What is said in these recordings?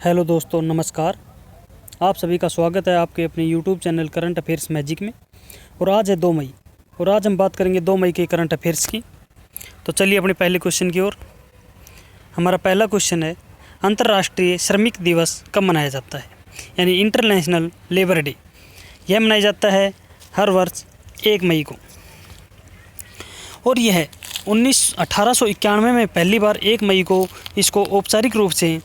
Hello दोस्तों, नमस्कार। आप सभी का स्वागत है आपके अपने YouTube channel current affairs magic में। और आज है 2 मई और आज हम बात करेंगे 2 मई के करंट अफेयर्स की। तो चलिए अपने पहले क्वेश्चन की ओर। हमारा पहला क्वेश्चन है, अंतर्राष्ट्रीय श्रमिक दिवस कब मनाया जाता है? यानी इंटरनेशनल लेबर डे। यह मनाया जाता है हर वर्ष 1 मई को। और यह 1891 में पहली बार 1 मई को इसको औपचारिक रूप से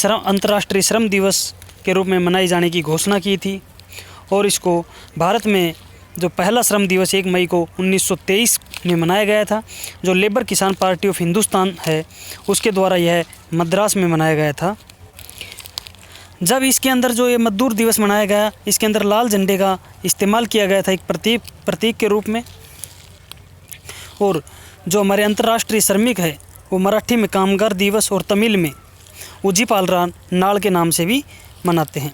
अंतर्राष्ट्रीय श्रम दिवस के रूप में मनाए जाने की घोषणा की थी। और इसको भारत में जो पहला श्रम दिवस 1 मई को 1923 में मनाया गया था, जो लेबर किसान पार्टी ऑफ हिंदुस्तान है उसके द्वारा यह मद्रास में मनाया गया था। जब इसके अंदर जो ये मजदूर दिवस मनाया गया, इसके अंदर लाल झंडे का इस्तेमाल किया गया था एक प्रतीक के रूप में। और जो हमारे अंतर्राष्ट्रीय श्रमिक है वो मराठी में कामगार दिवस और तमिल में उजीपालरा नाल के नाम से भी मनाते हैं।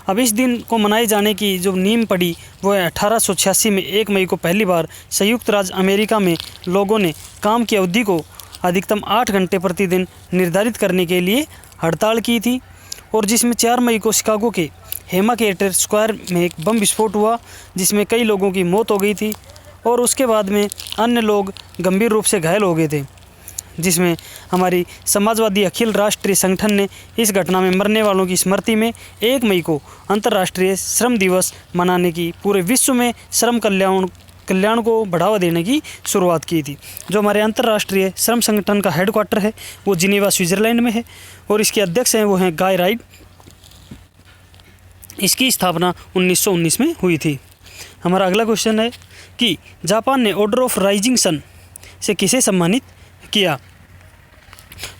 अब इस दिन को मनाए जाने की जो नींव पड़ी वो है 1886 में 1 मई को पहली बार संयुक्त राज्य अमेरिका में लोगों ने काम की अवधि को अधिकतम 8 घंटे प्रतिदिन निर्धारित करने के लिए हड़ताल की थी। और जिसमें 4 मई को शिकागो के हेमा थिएटर स्क्वायर में एक बम विस्फोट हुआ जिसमें कई लोगों की मौत हो गई थी और उसके बाद में अन्य लोग गंभीर रूप से घायल हो गए थे, जिसमें हमारी समाजवादी अखिल राष्ट्रीय संगठन ने इस घटना में मरने वालों की स्मृति में 1 मई को अंतर्राष्ट्रीय श्रम दिवस मनाने की पूरे विश्व में श्रम कल्याण को बढ़ावा देने की शुरुआत की थी। जो हमारे अंतर्राष्ट्रीय श्रम संगठन का हेडक्वार्टर है वो जिनेवा स्विट्ज़रलैंड में है और इसके अध्यक्ष हैं वो हैं गाय राइड। इसकी स्थापना 1919 में हुई थी। हमारा अगला क्वेश्चन है कि जापान ने ऑर्डर ऑफ राइजिंग सन से किसे सम्मानित किया?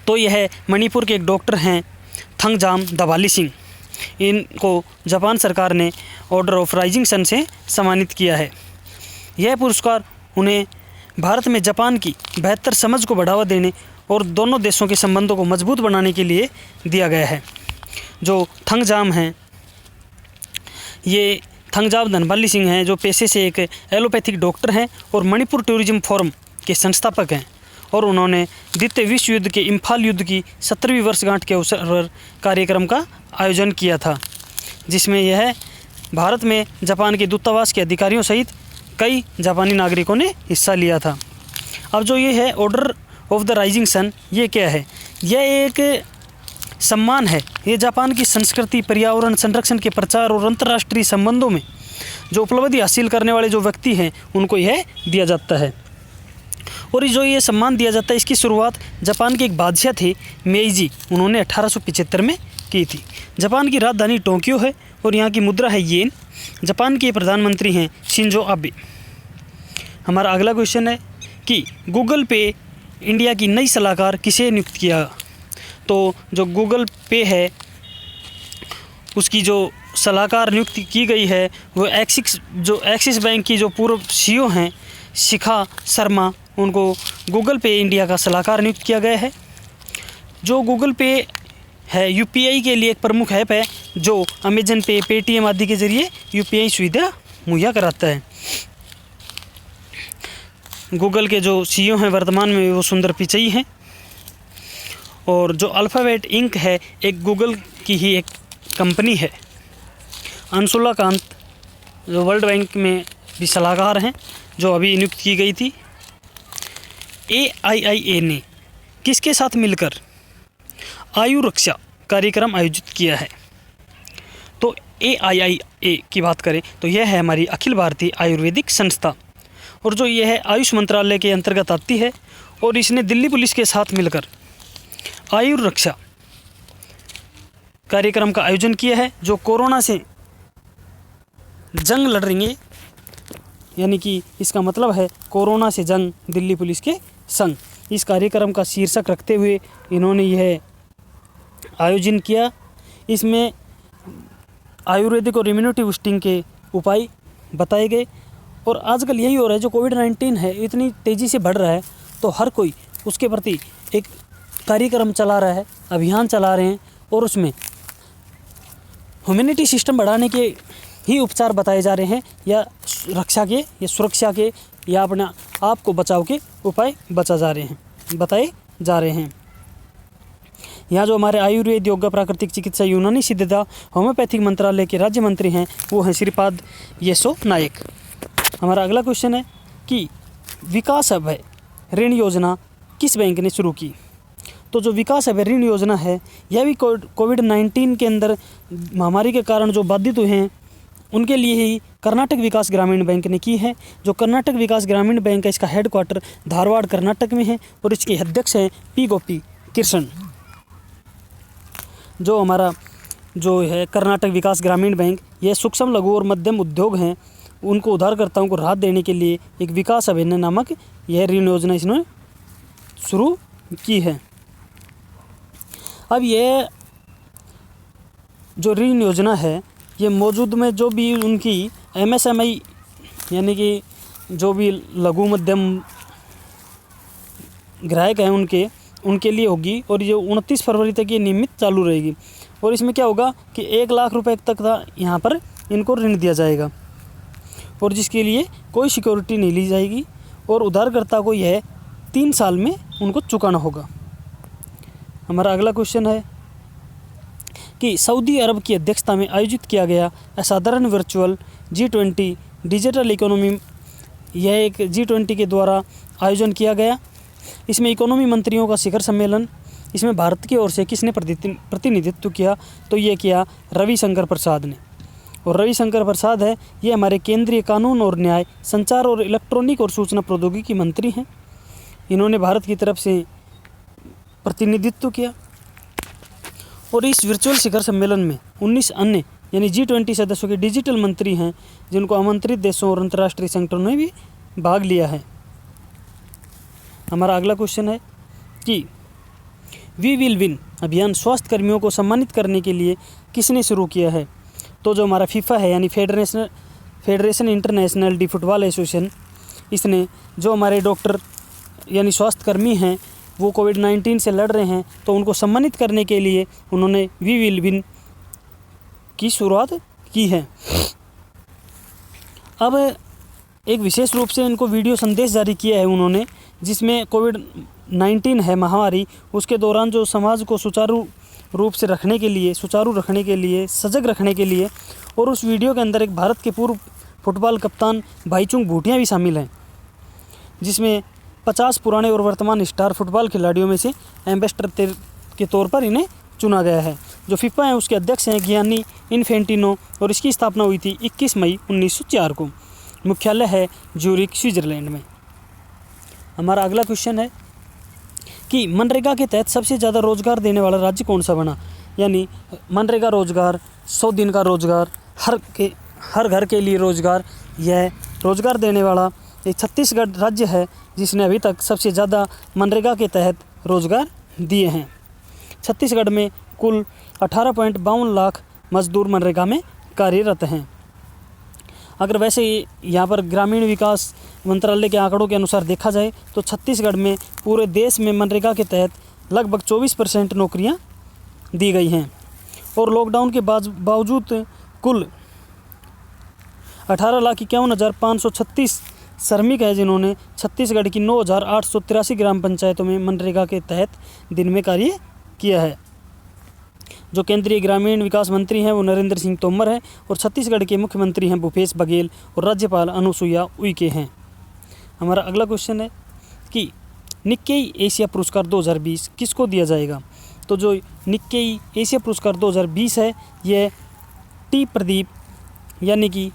तो यह मणिपुर के एक डॉक्टर हैं थंगजाम दबाली सिंह। इनको जापान सरकार ने ऑर्डर ऑफ राइजिंग सन से सम्मानित किया है। यह पुरस्कार उन्हें भारत में जापान की बेहतर समझ को बढ़ावा देने और दोनों देशों के संबंधों को मजबूत बनाने के लिए दिया गया है। जो थंगजाम हैं, ये थंगजाम दनबाली सिंह हैं, जो पेशे से एक एलोपैथिक डॉक्टर हैं और मणिपुर टूरिज्म फोरम के संस्थापक हैं। और उन्होंने द्वितीय विश्व युद्ध के इम्फाल युद्ध की 17वीं वर्षगांठ के अवसर पर कार्यक्रम का आयोजन किया था, जिसमें यह भारत में जापान के दूतावास के अधिकारियों सहित कई जापानी नागरिकों ने हिस्सा लिया था। अब जो ये है order of the rising sun, ये क्या है? यह एक सम्मान है। ये जापान की संस्कृति, पर्यावरण संरक्षण के प्रचार और अंतर्राष्ट्रीय संबंधों में जो उपलब्धि हासिल करने वाले जो व्यक्ति हैं उनको यह दिया जाता है। और जो ये सम्मान दिया जाता है, इसकी शुरुआत जापान के एक बादशाह थे मेईजी, उन्होंने 1875 में की थी। जापान की राजधानी टोक्यो है और यहाँ की मुद्रा है येन। जापान के प्रधानमंत्री हैं शिंजो आबे। हमारा अगला क्वेश्चन है कि गूगल पे इंडिया की नई सलाहकार किसे नियुक्त किया? तो जो गूगल पे है उसकी जो सलाहकार नियुक्त की गई है वो एक्सिस बैंक की जो पूर्व सीईओ हैं शिखा शर्मा, उनको गूगल पे इंडिया का सलाहकार नियुक्त किया गया है। जो गूगल पे है यूपीआई के लिए एक प्रमुख ऐप है जो अमेजन पे, पेटीएम आदि के ज़रिए यूपीआई सुविधा मुहैया कराता है। गूगल के जो सीईओ हैं वर्तमान में वो सुंदर पिचई हैं। और जो अल्फ़ाबेट इंक है एक गूगल की ही एक कंपनी है। अंशुला कांत जो वर्ल्ड बैंक में भी सलाहकार हैं, जो अभी नियुक्त की गई थी। AIIA ने किसके साथ मिलकर आयु रक्षा कार्यक्रम आयोजित किया है? तो AIIA की बात करें तो यह है हमारी अखिल भारतीय आयुर्वेदिक संस्था और जो यह है आयुष मंत्रालय के अंतर्गत आती है। और इसने दिल्ली पुलिस के साथ मिलकर आयु रक्षा कार्यक्रम का आयोजन किया है, जो कोरोना से जंग लड़ रही है। यानी कि इसका मतलब है कोरोना से जंग दिल्ली पुलिस के संग। इस कार्यक्रम का शीर्षक रखते हुए इन्होंने यह आयोजन किया। इसमें आयुर्वेदिक और इम्यूनिटी बूस्टिंग के उपाय बताए गए। और आजकल यही हो रहा है, जो कोविड-19 है इतनी तेज़ी से बढ़ रहा है तो हर कोई उसके प्रति एक कार्यक्रम चला रहा है, अभियान चला रहे हैं और उसमें ह्यूमैनिटी सिस्टम बढ़ाने के ही उपचार बताए जा रहे हैं, या रक्षा के या सुरक्षा के या अपने आप को बचाव के उपाय बताए जा रहे हैं। यहाँ जो हमारे आयुर्वेद, योगा, प्राकृतिक चिकित्सा, यूनानी सिद्धता, होम्योपैथिक मंत्रालय के राज्य मंत्री हैं वो हैं श्रीपाद येसो नायक। हमारा अगला क्वेश्चन है कि विकास अभय ऋण योजना किस बैंक ने शुरू की? तो जो विकास अभय ऋण योजना है यह भी कोविड-19 के अंदर महामारी के कारण जो बाधित हुए हैं उनके लिए ही कर्नाटक विकास ग्रामीण बैंक ने की है। जो कर्नाटक विकास ग्रामीण बैंक है इसका हेडक्वार्टर धारवाड़ कर्नाटक में है और इसके अध्यक्ष हैं पी गोपी कृष्ण। जो हमारा जो है कर्नाटक विकास ग्रामीण बैंक यह सूक्ष्म, लघु और मध्यम उद्योग हैं उनको उधारकर्ताओं को राहत देने के लिए एक विकास अभियान नामक यह ऋण योजना इसने शुरू की है। अब यह जो ऋण योजना है ये मौजूद में जो भी उनकी MSME यानी कि जो भी लघु मध्यम ग्राहक हैं उनके लिए होगी और ये 29 फरवरी तक ये नियमित चालू रहेगी। और इसमें क्या होगा कि 1 लाख रुपए तक का यहाँ पर इनको ऋण दिया जाएगा और जिसके लिए कोई सिक्योरिटी नहीं ली जाएगी और उधारकर्ता को यह 3 साल में उनको चुकाना होगा। हमारा अगला क्वेश्चन है कि सऊदी अरब की अध्यक्षता में आयोजित किया गया असाधारण वर्चुअल G20 डिजिटल इकोनॉमी, यह एक G20 के द्वारा आयोजन किया गया। इसमें इकोनॉमी मंत्रियों का शिखर सम्मेलन, इसमें भारत की ओर से किसने प्रतिनिधित्व किया? तो ये किया रविशंकर प्रसाद ने। और रविशंकर प्रसाद है ये हमारे केंद्रीय कानून और न्याय, संचार और इलेक्ट्रॉनिक और सूचना प्रौद्योगिकी मंत्री हैं। इन्होंने भारत की तरफ से प्रतिनिधित्व किया। और इस वर्चुअल शिखर सम्मेलन में 19 अन्य यानी G20 सदस्यों के डिजिटल मंत्री हैं जिनको आमंत्रित देशों और अंतर्राष्ट्रीय संगठनों ने भी भाग लिया है। हमारा अगला क्वेश्चन है कि वी विल विन अभियान स्वास्थ्य कर्मियों को सम्मानित करने के लिए किसने शुरू किया है? तो जो हमारा फीफा है यानी federation international D football association, इसने जो हमारे डॉक्टर यानी स्वास्थ्य कर्मी हैं वो कोविड-19 से लड़ रहे हैं तो उनको सम्मानित करने के लिए उन्होंने वी विल विन की शुरुआत की है। अब एक विशेष रूप से इनको वीडियो संदेश जारी किया है उन्होंने, जिसमें कोविड-19 है महामारी, उसके दौरान जो समाज को सुचारू रूप से रखने के लिए, सजग रखने के लिए, और उस वीडियो के अंदर एक भारत के पूर्व फुटबॉल कप्तान भाईचुंग भूटिया भी शामिल हैं, जिसमें 50 पुराने और वर्तमान स्टार फुटबॉल खिलाड़ियों में से एम्बेसडर के तौर पर इन्हें चुना गया है। जो फीफा है उसके अध्यक्ष हैं गियानी इन्फेंटिनो और इसकी स्थापना हुई थी 21 मई 1904 को। मुख्यालय है ज्यूरिख, स्विट्जरलैंड में। हमारा अगला क्वेश्चन है कि मनरेगा के तहत सबसे ज़्यादा रोजगार देने वाला राज्य कौन सा बना? यानी मनरेगा रोजगार, 100 दिन का रोजगार, हर घर के लिए रोजगार, यह रोजगार देने वाला एक छत्तीसगढ़ राज्य है जिसने अभी तक सबसे ज़्यादा मनरेगा के तहत रोजगार दिए हैं। छत्तीसगढ़ में कुल 18.52 लाख मजदूर मनरेगा में कार्यरत हैं। अगर वैसे यहाँ पर ग्रामीण विकास मंत्रालय के आंकड़ों के अनुसार देखा जाए तो छत्तीसगढ़ में पूरे देश में मनरेगा के तहत लगभग 24% नौकरियाँ दी गई हैं। और लॉकडाउन के बावजूद कुल 18,51,536 श्रमिक है जिन्होंने छत्तीसगढ़ की 9,883 ग्राम पंचायतों में मनरेगा के तहत दिन में कार्य किया है। जो केंद्रीय ग्रामीण विकास मंत्री हैं वो नरेंद्र सिंह तोमर हैं और छत्तीसगढ़ के मुख्यमंत्री हैं भूपेश बघेल और राज्यपाल अनुसुईया उइके हैं। हमारा अगला क्वेश्चन है कि निक्केई एशिया पुरस्कार 2020 किसको दिया जाएगा? तो जो निक्केई एशिया पुरस्कार 2020 है यह टी प्रदीप यानी कि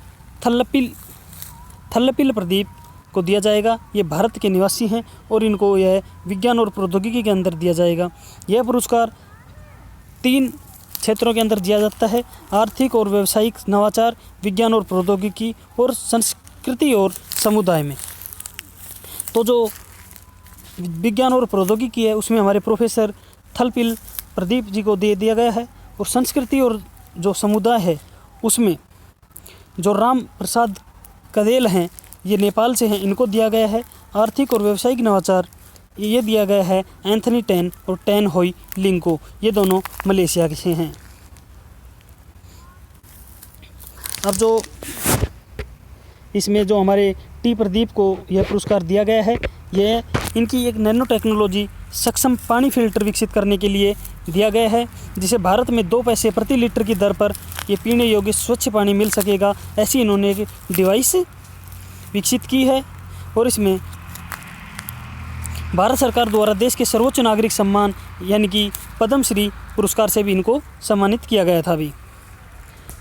थल्लपिल प्रदीप को दिया जाएगा। ये भारत के निवासी हैं और इनको यह विज्ञान और प्रौद्योगिकी के अंदर दिया जाएगा। यह पुरस्कार 3 क्षेत्रों के अंदर दिया जाता है: आर्थिक और व्यावसायिक नवाचार, विज्ञान और प्रौद्योगिकी और संस्कृति और समुदाय में। तो जो विज्ञान और प्रौद्योगिकी है उसमें हमारे प्रोफेसर थलपिल प्रदीप जी को दे दिया गया है और संस्कृति और जो समुदाय है उसमें जो राम प्रसाद कदेल हैं ये नेपाल से हैं, इनको दिया गया है। आर्थिक और व्यावसायिक नवाचार ये दिया गया है एंथनी टेन और टेन होई लिंग को, ये दोनों मलेशिया के हैं। अब जो इसमें जो हमारे टी प्रदीप को यह पुरस्कार दिया गया है यह इनकी एक नैनो टेक्नोलॉजी सक्षम पानी फिल्टर विकसित करने के लिए दिया गया है, जिसे भारत में 2 पैसे प्रति लीटर की दर पर ये पीने योग्य स्वच्छ पानी मिल सकेगा। ऐसी इन्होंने एक डिवाइस विकसित की है और इसमें भारत सरकार द्वारा देश के सर्वोच्च नागरिक सम्मान यानी कि पद्मश्री पुरस्कार से भी इनको सम्मानित किया गया था। अभी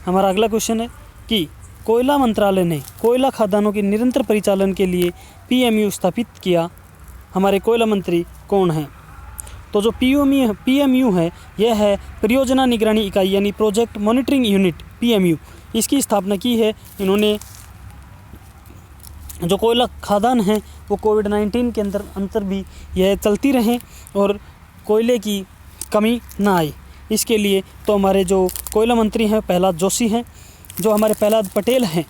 हमारा अगला क्वेश्चन है कि कोयला मंत्रालय ने कोयला खदानों के निरंतर परिचालन के लिए PMU स्थापित किया। हमारे कोयला मंत्री कौन हैं? तो जो PMU है यह है परियोजना निगरानी इकाई यानी प्रोजेक्ट मॉनिटरिंग यूनिट PMU। इसकी स्थापना की है इन्होंने। जो कोयला खदान हैं वो कोविड-19 के अंतर भी यह चलती रहें और कोयले की कमी ना आए, इसके लिए तो हमारे जो कोयला मंत्री हैं प्रहलाद जोशी हैं। जो हमारे प्रहलाद पटेल हैं,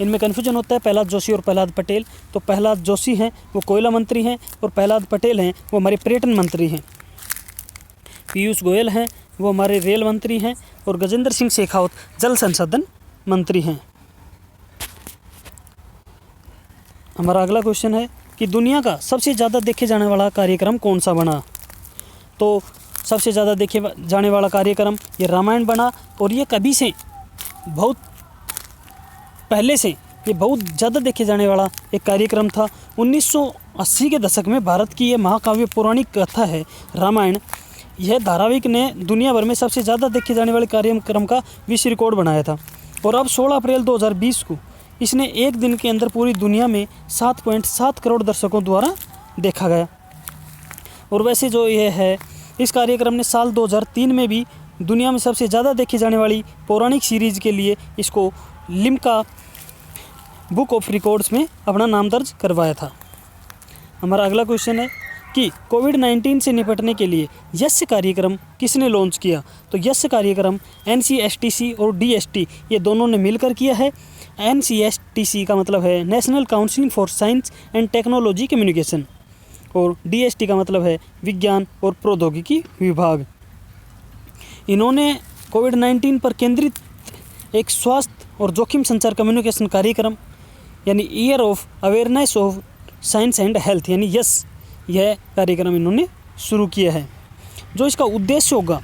इनमें कन्फ्यूजन होता है प्रहलाद जोशी और प्रहलाद पटेल। तो प्रहलाद जोशी हैं वो कोयला मंत्री हैं और प्रहलाद पटेल हैं वो हमारे पर्यटन मंत्री हैं। पीयूष गोयल हैं वो हमारे रेल मंत्री हैं और गजेंद्र सिंह शेखावत जल संसाधन मंत्री हैं। हमारा अगला क्वेश्चन है कि दुनिया का सबसे ज़्यादा देखे जाने वाला कार्यक्रम कौन सा बना? तो सबसे ज़्यादा देखे जाने वाला कार्यक्रम ये रामायण बना और ये कभी से बहुत पहले से ये बहुत ज़्यादा देखे जाने वाला एक कार्यक्रम था। 1980 के दशक में भारत की ये महाकाव्य पौराणिक कथा है रामायण। यह धारावाहिक ने दुनिया भर में सबसे ज़्यादा देखे जाने वाले कार्यक्रम का विश्व रिकॉर्ड बनाया था और अब 16 अप्रैल 2020 को इसने एक दिन के अंदर पूरी दुनिया में 7.7 करोड़ दर्शकों द्वारा देखा गया। और वैसे जो ये है इस कार्यक्रम ने साल 2003 में भी दुनिया में सबसे ज़्यादा देखी जाने वाली पौराणिक सीरीज़ के लिए इसको लिम्का बुक ऑफ रिकॉर्ड्स में अपना नाम दर्ज करवाया था। हमारा अगला क्वेश्चन है कि कोविड-19 से निपटने के लिए यश कार्यक्रम किसने लॉन्च किया? तो यश कार्यक्रम NCSTC और DST ये दोनों ने मिलकर किया है। NCSTC का मतलब है national council for science and technology communication और DST का मतलब है विज्ञान और प्रौद्योगिकी विभाग। इन्होंने कोविड-19 पर केंद्रित एक स्वास्थ्य और जोखिम संचार कम्युनिकेशन कार्यक्रम यानी year of awareness of science and health यानी यस यह कार्यक्रम इन्होंने शुरू किया है। जो इसका उद्देश्य होगा,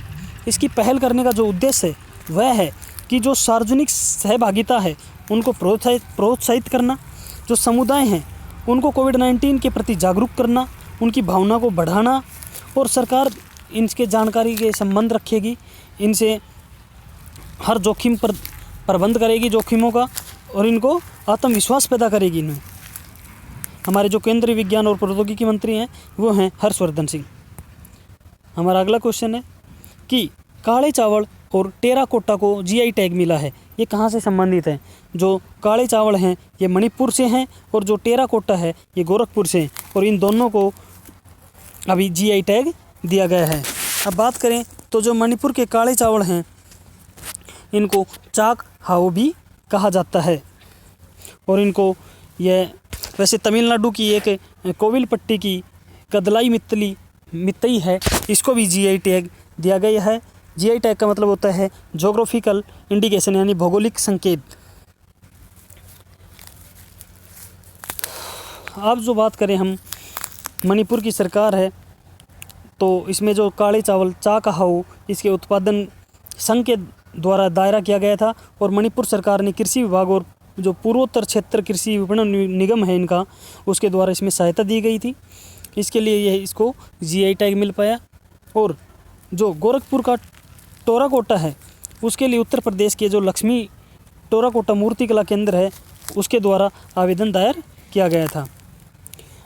इसकी पहल करने का जो उद्देश्य है वह है कि जो सार्वजनिक सहभागिता है उनको प्रोत्साहित करना, जो समुदाय हैं उनको कोविड-19 के प्रति जागरूक करना, उनकी भावना को बढ़ाना और सरकार इनके जानकारी के संबंध रखेगी, इनसे हर जोखिम पर प्रबंध करेगी जोखिमों का और इनको आत्मविश्वास पैदा करेगी इन्हें। हमारे जो केंद्रीय विज्ञान और प्रौद्योगिकी मंत्री हैं वो हैं हर्षवर्धन सिंह। हमारा अगला क्वेश्चन है कि काले चावल और टेराकोटा को GI टैग मिला है, ये कहाँ से संबंधित है? जो काले चावल हैं ये मणिपुर से हैं और जो टेराकोटा है ये गोरखपुर से हैं और इन दोनों को अभी GI टैग दिया गया है। अब बात करें तो जो मणिपुर के काले चावल हैं इनको चाक हाओ भी कहा जाता है और इनको यह वैसे तमिलनाडु की एक कोविलपट्टी की कदलाई मित्तई है, इसको भी GI टैग दिया गया है। GI टैग का मतलब होता है जोग्राफिकल इंडिकेशन यानी भौगोलिक संकेत। अब जो बात करें हम मणिपुर की सरकार है तो इसमें जो काले चावल चाक हाओ इसके उत्पादन संघ के द्वारा दायरा किया गया था और मणिपुर सरकार ने कृषि विभाग और जो पूर्वोत्तर क्षेत्र कृषि विपणन निगम है इनका उसके द्वारा इसमें सहायता दी गई थी। इसके लिए यह इसको GI टैग मिल पाया। और जो गोरखपुर का टेराकोटा है उसके लिए उत्तर प्रदेश के जो लक्ष्मी टेराकोटा मूर्ति कला केंद्र है उसके द्वारा आवेदन दायर किया गया था।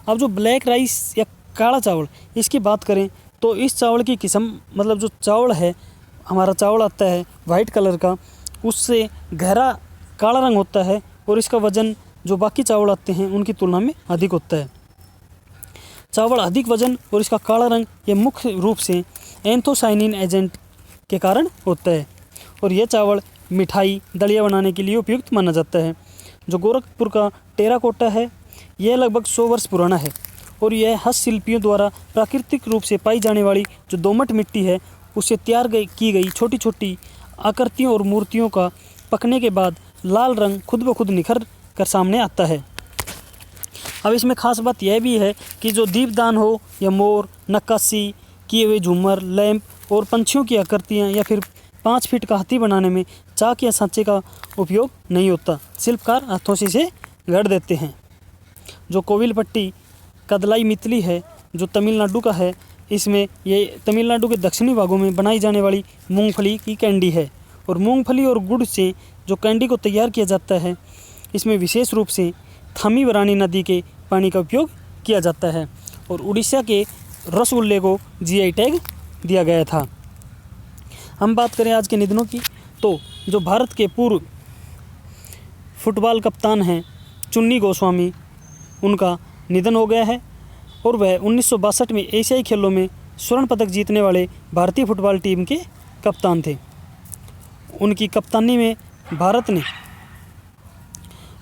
अब जो ब्लैक राइस या काला चावल इसकी बात करें तो इस चावल की किस्म मतलब जो चावल है हमारा चावल आता है वाइट कलर का, उससे गहरा काला रंग होता है और इसका वज़न जो बाकी चावल आते हैं उनकी तुलना में अधिक होता है। चावल अधिक वजन और इसका काला रंग ये मुख्य रूप से एंथोसाइनिन एजेंट के कारण होता है और यह चावल मिठाई दलिया बनाने के लिए उपयुक्त माना जाता है। जो गोरखपुर का टेराकोटा है यह लगभग 100 वर्ष पुराना है और यह हस्तशिल्पियों द्वारा प्राकृतिक रूप से पाई जाने वाली जो दोमट मिट्टी है उससे तैयार की गई छोटी छोटी आकृतियों और मूर्तियों का पकने के बाद लाल रंग खुद ब खुद निखर कर सामने आता है। अब इसमें खास बात यह भी है कि जो दीपदान हो या मोर, नक्काशी किए हुए झूमर, लैंप और पंछियों की आकृतियाँ या फिर 5 फीट का हाथी बनाने में चाक या सांचे का उपयोग नहीं होता। शिल्पकार हाथों से इसे गढ़ देते हैं। जो कोविलपट्टी कदलाई मितली है जो तमिलनाडु का है, इसमें ये तमिलनाडु के दक्षिणी भागों में बनाई जाने वाली मूंगफली की कैंडी है। और मूंगफली और गुड़ से जो कैंडी को तैयार किया जाता है, इसमें विशेष रूप से थामीवरानी नदी के पानी का उपयोग किया जाता है। और उड़ीसा के रसगुल्ले को जीआई टैग दिया गया था। हम बात करें आज के निधनों की, तो जो भारत के पूर्व फुटबॉल कप्तान हैं चुन्नी गोस्वामी, उनका निधन हो गया है। और वह 1962 में एशियाई खेलों में स्वर्ण पदक जीतने वाले भारतीय फुटबॉल टीम के कप्तान थे। उनकी कप्तानी में भारत ने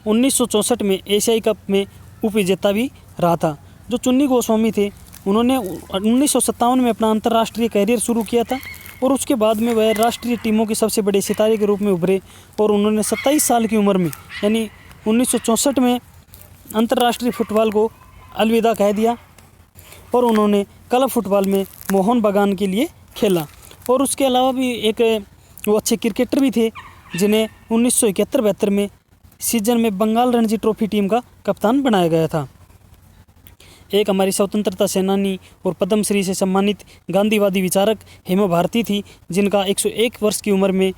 1964 में एशियाई कप में उपविजेता भी रहा था। जो चुन्नी गोस्वामी थे, उन्होंने 1957 में अपना अंतर्राष्ट्रीय कैरियर शुरू किया था और उसके बाद में वह राष्ट्रीय टीमों के सबसे बड़े सितारे के रूप में उभरे। और उन्होंने 27 साल की उम्र में यानी 1964 में अंतर्राष्ट्रीय फुटबॉल को अलविदा कह दिया और उन्होंने क्लब फुटबॉल में मोहन बागान के लिए खेला। और उसके अलावा भी एक वो अच्छे क्रिकेटर भी थे जिन्हें 1971-72 में सीजन में बंगाल रणजी ट्रॉफी टीम का कप्तान बनाया गया था। एक हमारी स्वतंत्रता सेनानी और पद्मश्री से सम्मानित गांधीवादी विचारक हेमा भारती थी, जिनका 101 वर्ष की उम्र में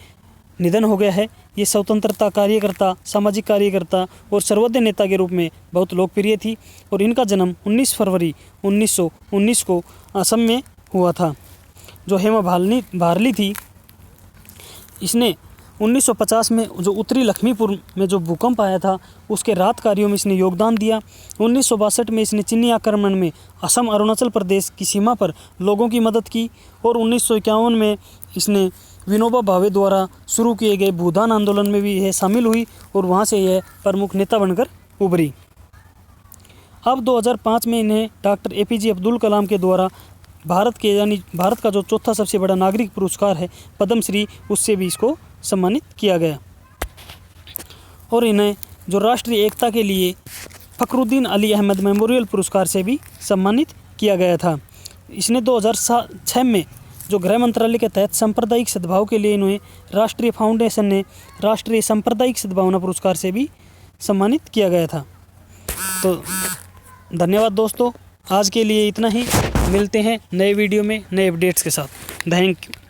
निधन हो गया है। ये स्वतंत्रता कार्यकर्ता, सामाजिक कार्यकर्ता और सर्वोदय नेता के रूप में बहुत लोकप्रिय थी। और इनका जन्म 19 फरवरी 1919 को असम में हुआ था। जो हेमा भारली थी, इसने 1950 में जो उत्तरी लक्ष्मीपुर में जो भूकंप आया था, उसके राहत कार्यों में इसने योगदान दिया। 1962 में इसने चीनी आक्रमण में असम अरुणाचल प्रदेश की सीमा पर लोगों की मदद की। और 1951 में इसने विनोबा भावे द्वारा शुरू किए गए भूदान आंदोलन में भी यह शामिल हुई और वहाँ से यह प्रमुख नेता बनकर उभरी। अब 2005 में इन्हें डॉक्टर APJ अब्दुल कलाम के द्वारा भारत का जो चौथा सबसे बड़ा नागरिक पुरस्कार है पद्मश्री, उससे भी इसको सम्मानित किया गया। और इन्हें जो राष्ट्रीय एकता के लिए फखरुद्दीन अली अहमद मेमोरियल पुरस्कार से भी सम्मानित किया गया था। इसने 2006 में जो गृह मंत्रालय के तहत सांप्रदायिक सद्भाव के लिए इन्हें राष्ट्रीय फाउंडेशन ने राष्ट्रीय सांप्रदायिक सद्भावना पुरस्कार से भी सम्मानित किया गया था। तो धन्यवाद दोस्तों, आज के लिए इतना ही। मिलते हैं नए वीडियो में नए अपडेट्स के साथ। Thank you.